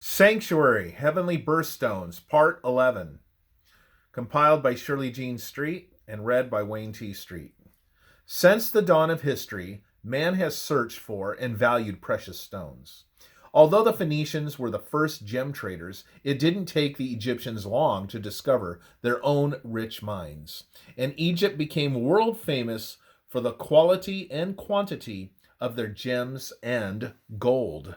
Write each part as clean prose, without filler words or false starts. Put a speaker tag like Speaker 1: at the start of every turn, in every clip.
Speaker 1: Sanctuary, Heavenly Birthstones, Part 11. Compiled by Shirley Jean Street and read by Wayne T. Street. Since the dawn of history, man has searched for and valued precious stones. Although the Phoenicians were the first gem traders, it didn't take the Egyptians long to discover their own rich mines. And Egypt became world famous for the quality and quantity of their gems and gold.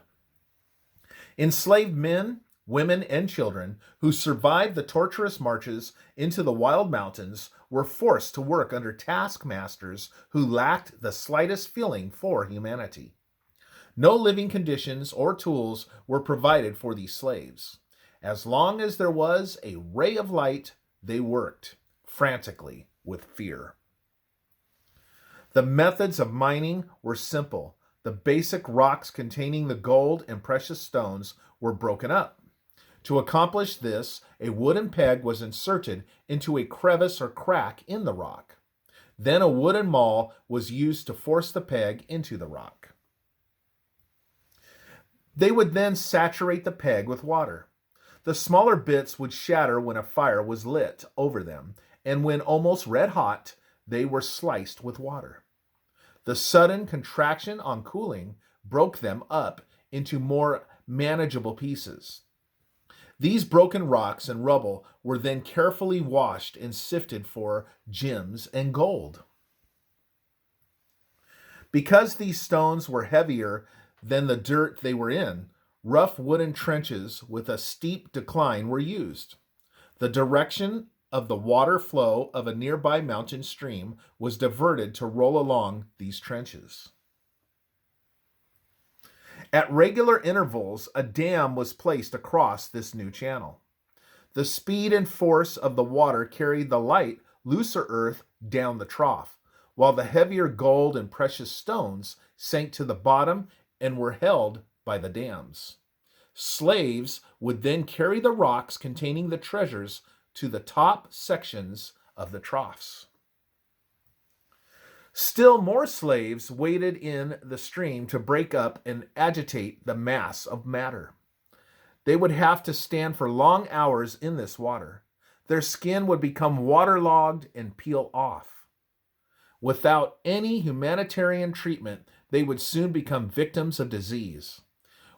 Speaker 1: Enslaved men, women, and children who survived the torturous marches into the wild mountains were forced to work under taskmasters who lacked the slightest feeling for humanity. No living conditions or tools were provided for these slaves. As long as there was a ray of light, they worked frantically with fear. The methods of mining were simple. The basic rocks containing the gold and precious stones were broken up. To accomplish this, a wooden peg was inserted into a crevice or crack in the rock. Then a wooden maul was used to force the peg into the rock. They would then saturate the peg with water. The smaller bits would shatter when a fire was lit over them, and when almost red hot, they were sliced with water. The sudden contraction on cooling broke them up into more manageable pieces. These broken rocks and rubble were then carefully washed and sifted for gems and gold. Because these stones were heavier than the dirt they were in, rough wooden trenches with a steep decline were used. The direction of the water flow of a nearby mountain stream was diverted to roll along these trenches. At regular intervals, a dam was placed across this new channel. The speed and force of the water carried the light, looser earth down the trough, while the heavier gold and precious stones sank to the bottom and were held by the dams. Slaves would then carry the rocks containing the treasures to the top sections of the troughs. Still more slaves waded in the stream to break up and agitate the mass of matter. They would have to stand for long hours in this water. Their skin would become waterlogged and peel off. Without any humanitarian treatment, they would soon become victims of disease.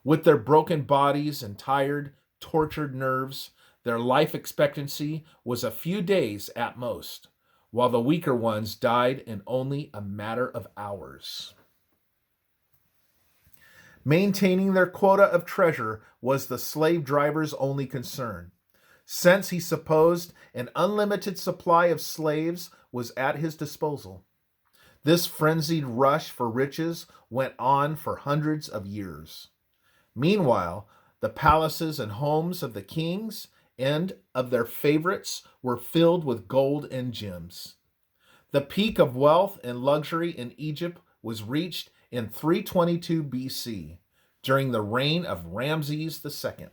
Speaker 1: With their broken bodies and tired, tortured nerves, their life expectancy was a few days at most, while the weaker ones died in only a matter of hours. Maintaining their quota of treasure was the slave driver's only concern, since he supposed an unlimited supply of slaves was at his disposal. This frenzied rush for riches went on for hundreds of years. Meanwhile, the palaces and homes of the kings and of their favorites were filled with gold and gems. The peak of wealth and luxury in Egypt was reached in 322 BC, during the reign of Ramses II.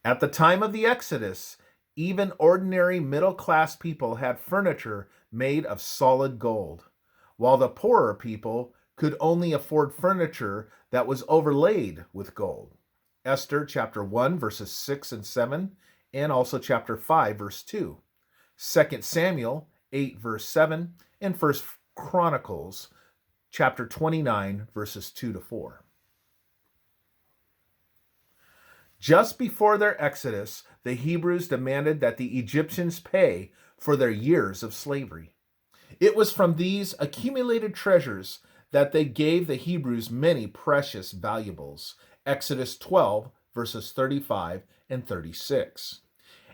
Speaker 1: At the time of the Exodus, even ordinary middle-class people had furniture made of solid gold, while the poorer people could only afford furniture that was overlaid with gold. Esther chapter 1 verses 6 and 7, and also chapter 5 verse 2. 2 Samuel 8 verse 7, and 1 Chronicles chapter 29 verses 2 to 4. Just before their exodus, the Hebrews demanded that the Egyptians pay for their years of slavery. It was from these accumulated treasures that they gave the Hebrews many precious valuables. Exodus 12, verses 35 and 36.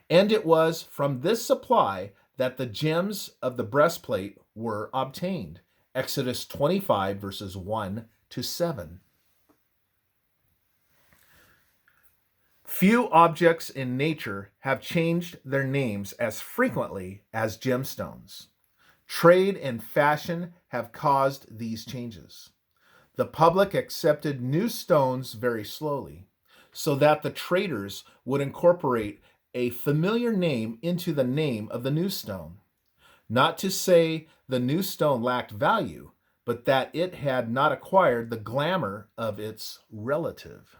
Speaker 1: And it was from this supply that the gems of the breastplate were obtained. Exodus 25, verses 1 to 7. Few objects in nature have changed their names as frequently as gemstones. Trade and fashion have caused these changes. The public accepted new stones very slowly, so that the traders would incorporate a familiar name into the name of the new stone. Not to say the new stone lacked value, but that it had not acquired the glamour of its relative.